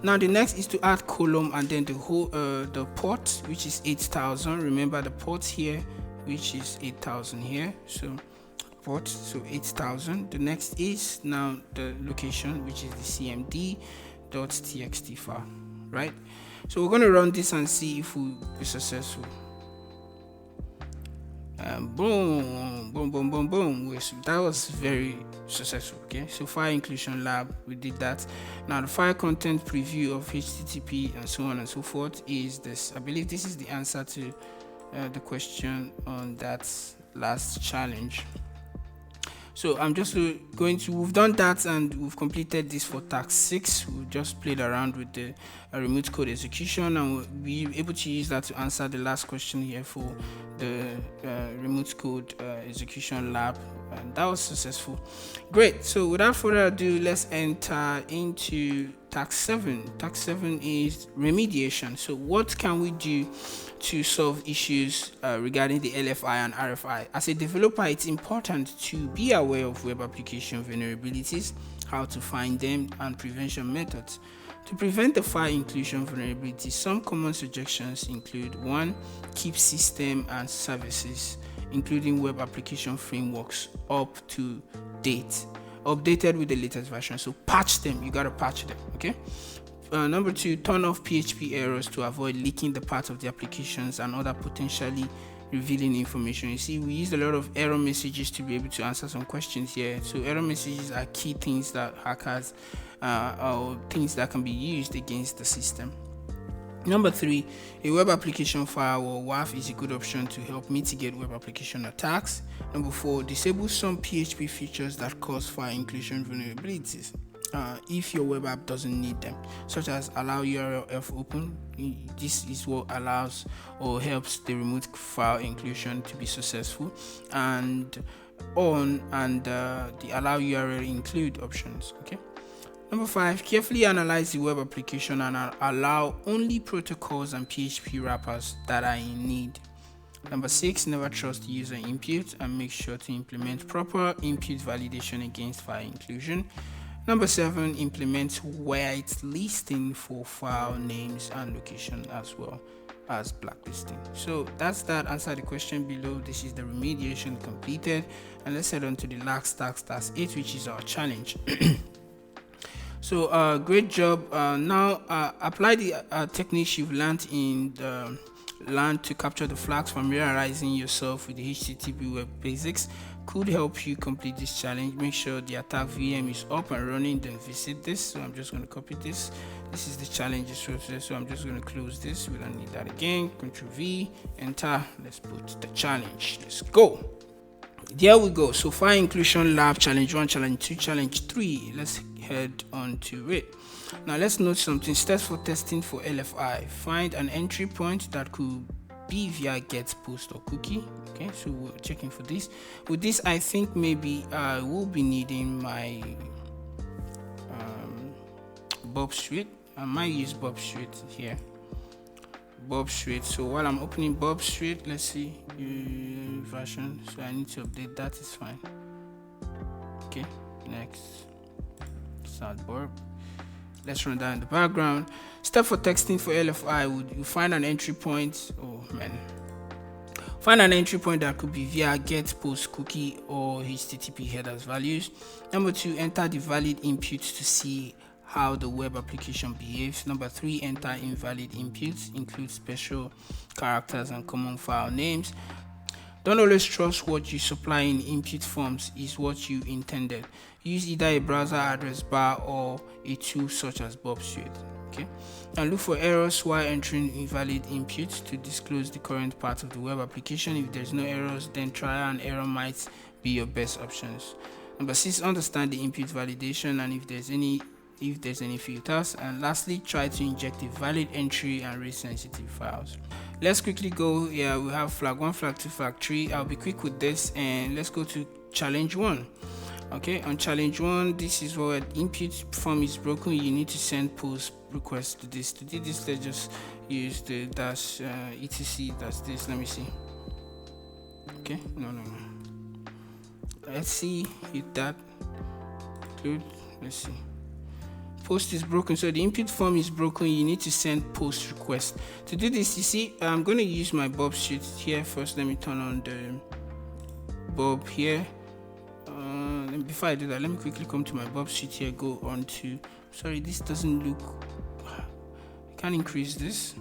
Now the next is to add column, and then the whole the port, which is 8000. Remember the port here, which is 8000 here. So port, so 8000. The next is now the location, which is the cmd.txt file, right? So we're going to run this and see if we'll be successful. Boom, that was very successful. Okay, so file inclusion lab, we did that. Now the file content preview of http and so on and so forth is this. I believe this is the answer to the question on that last challenge. So I'm just going to, we've done that and we've completed this for task 6. We've just played around with the remote code execution, and we'll be able to use that to answer the last question here for the remote code execution lab, and that was successful. Great. So without further ado, let's enter into task 7. Task 7 is remediation. So what can we do to solve issues regarding the LFI and RFI? As a developer, it's important to be aware of web application vulnerabilities, how to find them, and prevention methods. To prevent the file inclusion vulnerability, some common suggestions include: 1. Keep system and services, including web application frameworks, up to date, updated with the latest version. So patch them, you gotta patch them. Okay. Number 2, turn off PHP errors to avoid leaking the parts of the applications and other potentially revealing information. You see, we used a lot of error messages to be able to answer some questions here. So error messages are key things that hackers or things that can be used against the system. Number 3, a web application firewall WAF is a good option to help mitigate web application attacks. Number 4, disable some PHP features that cause file inclusion vulnerabilities if your web app doesn't need them, such as allow URL F open. This is what allows or helps the remote file inclusion to be successful, and the allow URL include options. Okay. Number 5, carefully analyze the web application and allow only protocols and PHP wrappers that are in need. Number 6, never trust user input and make sure to implement proper input validation against file inclusion. Number 7, implement whitelisting for file names and location as well. as blacklisting. So that's that. Answer the question below. This is the remediation completed, and let's head on to the last task, task 8, which is our challenge. So great job. Now apply the techniques you've learned in the learn to capture the flags. Familiarizing yourself with the HTTP web basics could help you complete this challenge. Make sure the attack VM is up and running, then visit this. So I'm just going to copy this. This is the challenge source, so I'm just going to close this. We don't need that again. Ctrl V, enter. Let's put the challenge. Let's go. There we go. So fire inclusion lab, challenge 1, challenge 2, challenge 3. Let's head on to it. Now let's note something. Steps for testing for LFI. Find an entry point that could be via get, post, or cookie. Okay, so we're checking for this. With this, I think maybe I will be needing my Bob Street. I might use Bob Street here. Bob Street. So while I'm opening Bob Street, let's see version. So I need to update that. Is fine. Okay, next. Start Bob. Let's run that in the background. Step for texting for LFI. Would you find an entry point? Oh man. Find an entry point that could be via get, post, cookie, or HTTP headers values. Number 2, enter the valid inputs to see how the web application behaves. Number 3, enter invalid inputs, include special characters and common file names. Don't always trust what you supply in input forms is what you intended. Use either a browser address bar or a tool such as Bob Street. Okay, and look for errors while entering invalid inputs to disclose the current part of the web application. If there's no errors, then trial and error might be your best options. Number 6, understand the input validation and if there's any filters. And lastly, try to inject a valid entry and rate sensitive files. Let's quickly go. Yeah, we have flag 1, flag 2, flag 3. I'll be quick with this, and let's go to challenge 1. Okay, on challenge 1, this is where input form is broken. You need to send post request to this. To do this, let's just use the dash etc dash this. Let me see. Okay, no. Let's see, hit that. Good. Let's see. Post is broken, so the input form is broken. You need to send post request. To do this, you see, I'm going to use my Bob sheet here first. Let me turn on the Bob here. Before I do that, let me quickly come to my Bob sheet here. Go on to, sorry, this doesn't look. I can't increase this.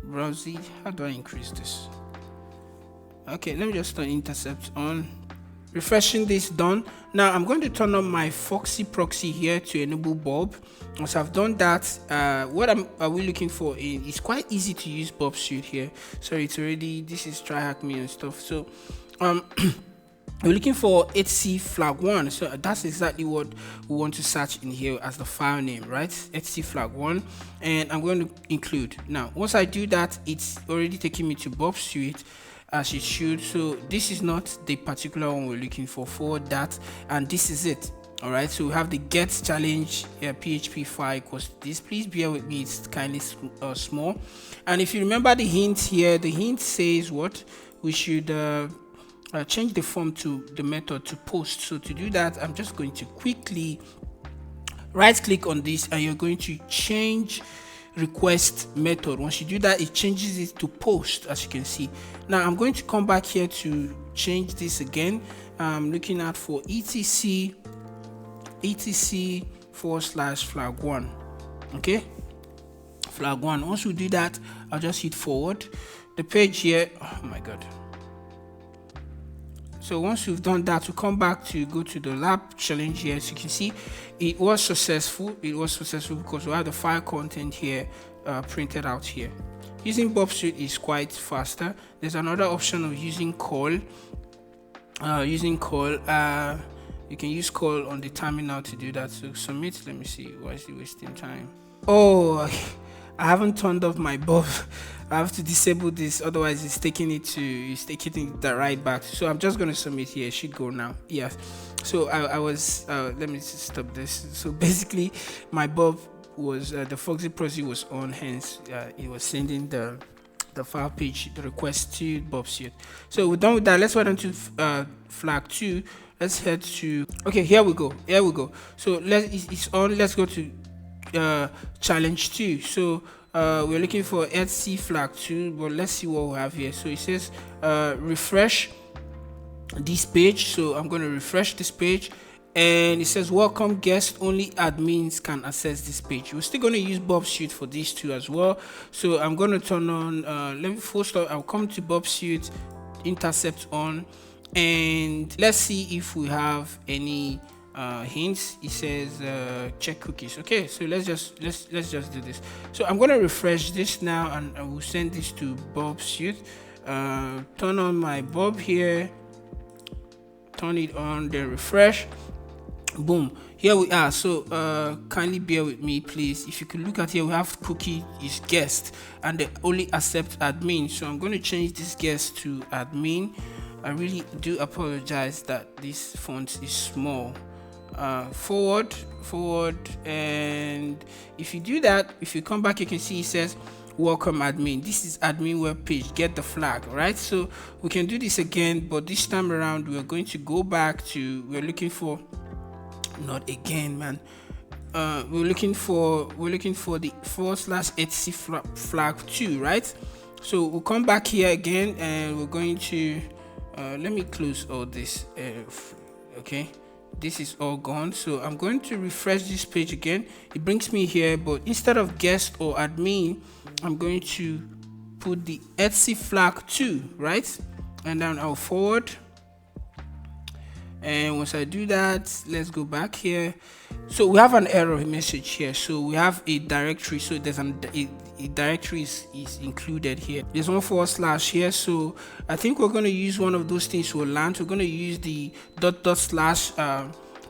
Browse it. How do I increase this? Okay, let me just turn intercept on. Refreshing this done. Now I'm going to turn on my Foxy proxy here to enable Bob. Once I've done that, what are we looking for? It's quite easy to use Bob Street here. Sorry, it's already, this is Tryhackme and stuff. So we're looking for HC flag 1. So that's exactly what we want to search in here as the file name, right? HC flag 1, and I'm going to include. Now once I do that, it's already taking me to Bob Street as it should. So this is not the particular one we're looking for that, and this is it. All right, so we have the get challenge PHP file equals this. Please bear with me, it's kindly small. And if you remember the hint here, the hint says what we should change the form to the method to post. So to do that, I'm just going to quickly right click on this, and you're going to change request method. Once you do that, it changes it to post, as you can see. Now I'm going to come back here to change this again. I'm looking out for etc /flag 1. Okay, flag 1. Once we do that, I'll just hit forward the page here. Oh my god. So once we've done that, we come back to go to the lab challenge here. As you can see, it was successful. Because we have the file content here printed out here. Using Bob Street is quite faster. There's another option of using call. You can use call on the terminal to do that. So submit. Let me see. Why is it wasting time? Oh, I haven't turned off my Bob. I have to disable this, otherwise it's taking it the right back. So I'm just going to submit here. It should go now. Yes. So I was let me just stop this. So basically my Bob was the Foxy proxy was on, hence it was sending the file page, the request to Bob Street. So we're done with that. Let's head on to flag 2. Let's head to, okay, here we go. So it's on. Let's go to challenge 2. So we're looking for etc flag 2, but let's see what we have here. So it says refresh this page, so I'm going to refresh this page, and it says welcome guest, only admins can access this page. We're still going to use Bob Suite for these two as well, so I'm going to turn on let me first I'll come to Bob Suite, intercept on, and let's see if we have any hints. It says check cookies. Okay, so let's just do this. So I'm going to refresh this now, and I will send this to Bob Suite. Turn on my Bob here, turn it on, then refresh. Boom, here we are. So kindly bear with me, please. If you could look at here, we have cookie is guest, and they only accept admin. So I'm going to change this guest to admin. I really do apologize that this font is small. Forward, and if you do that, if you come back, you can see it says welcome admin. This is admin web page, get the flag, right? So we can do this again, but this time around we're going to go back to, we're looking for, not again, man, we're looking for the /etc flag 2, right? So we'll come back here again, and we're going to let me close all this. Okay, this is all gone, so I'm going to refresh this page again. It brings me here, but instead of guest or admin, I'm going to put the etc flag 2, right? And then I'll forward, and once I do that, let's go back here. So we have an error message here. So we have a directory, so there's a directory is included here. There's one / here, so I think we're going to use one of those things we'll learn. We're going to use the ..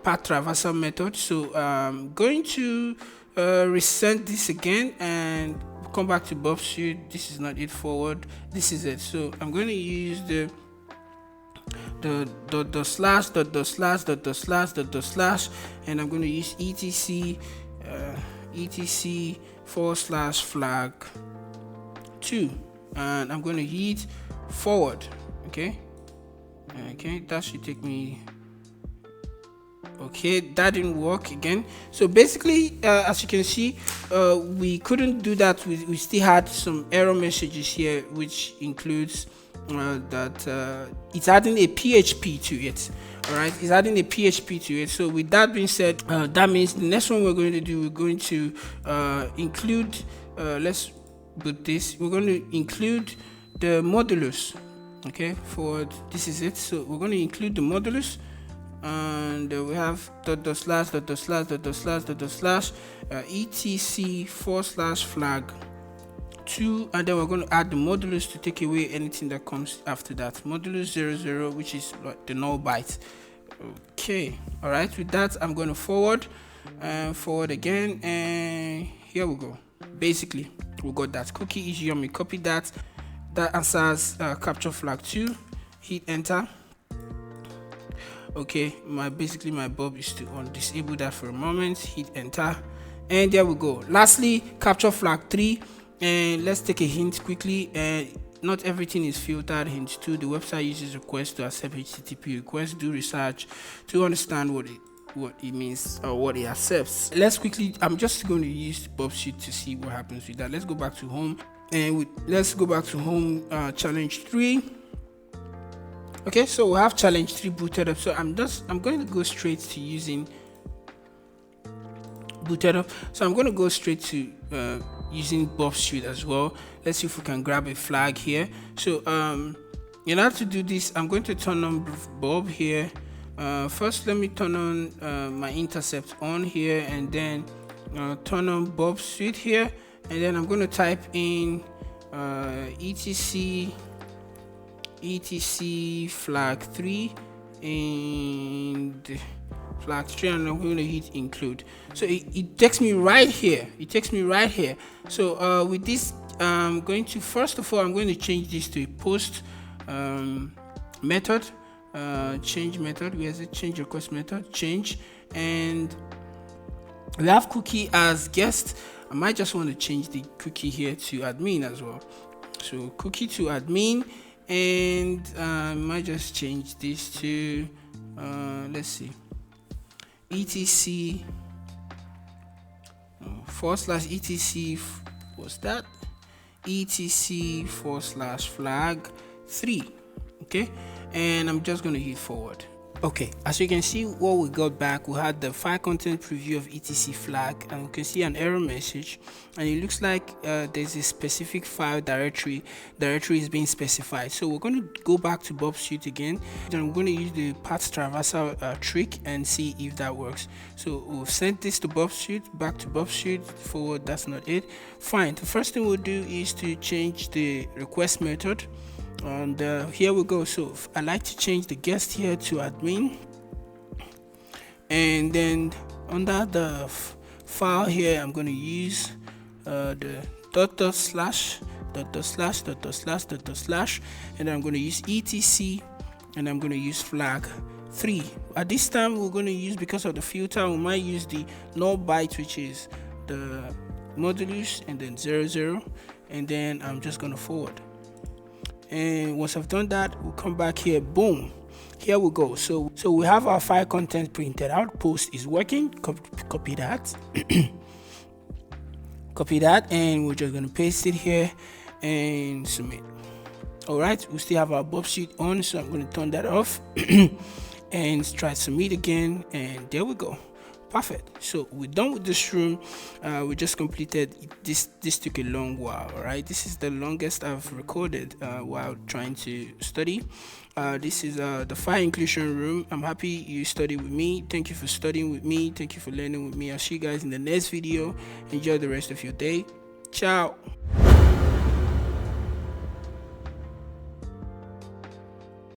path traversal method. So I'm going to resend this again and come back to Bob Suite. This is not it, forward, this is it. So I'm going to use the .. and I'm going to use etc /flag 2, and I'm going to hit forward. Okay, that should take me. Okay, that didn't work again. So basically, as you can see, we couldn't do that. We still had some error messages here, which includes that it's adding a PHP to it. All right, it's adding a PHP to it. So with that being said, that means the next one we're going to do, we're going to include, let's put this, we're going to include the modulus. Okay, forward, this is it. So we're going to include the modulus, and we have .. etc /flag 2, and then we're going to add the modulus to take away anything that comes after that. Modulus 00, which is the null byte. Okay, all right, with that I'm going to forward and forward again, and here we go. Basically we got that cookie is yummy. Copy that answers capture flag 2, hit enter. Okay, basically my Bob is to disable that for a moment, hit enter, and there we go. Lastly, capture flag 3, and let's take a hint quickly. Not everything is filtered. Hint 2, the website uses requests to accept HTTP requests. Do research to understand what it means or what it accepts. Let's quickly, I'm just going to use Bob Suite to see what happens with that. Let's go back to home, and let's go back to home, challenge 3. Okay, so we have challenge 3 booted up. So I'm going to go straight to using booted up. So I'm going to go straight to using Bob Suite as well. Let's see if we can grab a flag here. So in order to do this, I'm going to turn on Bob here. First, let me turn on my intercept on here, and then turn on Bob Suite here, and then I'm going to type in etc flag 3 and flag 3, and I'm going to hit include. So it takes me right here. So with this, I'm going to, first of all, I'm going to change this to a post method, change method. Where's it? Change request method, change, and we have cookie as guest. I might just want to change the cookie here to admin as well. So cookie to admin, and I might just change this to let's see, etc / etc was that etc/flag3. okay, and I'm just going to hit forward. Okay, as you can see, what we got back, we had the file content preview of etc flag, and we can see an error message, and it looks like there's a specific file directory is being specified. So we're going to go back to Bob Suite again, and we're going to use the path traversal trick and see if that works. So we've sent this to Bob Suite, back to Bob Suite, forward. That's not it. Fine. The first thing we'll do is to change the request method. And here we go. So I like to change the guest here to admin, and then under the file here I'm going to use the dot slash, and then I'm going to use etc, and I'm going to use flag 3. At this time we're going to use, because of the filter, we might use the null byte, which is the modulus, and then 00, and then I'm just going to forward. And once I've done that, we'll come back here. Boom, here we go. So we have our file content printed out. Post is working. Copy that. Copy that, and we're just going to paste it here and submit. All right, we still have our Bob Suite on, so I'm going to turn that off and try submit again, and there we go. Perfect. So we're done with this room. We just completed this. This took a long while. All right, this is the longest I've recorded while trying to study. This is the file inclusion room. I'm happy you studied with me. Thank you for studying with me. Thank you for learning with me. I'll see you guys in the next video. Enjoy the rest of your day. Ciao.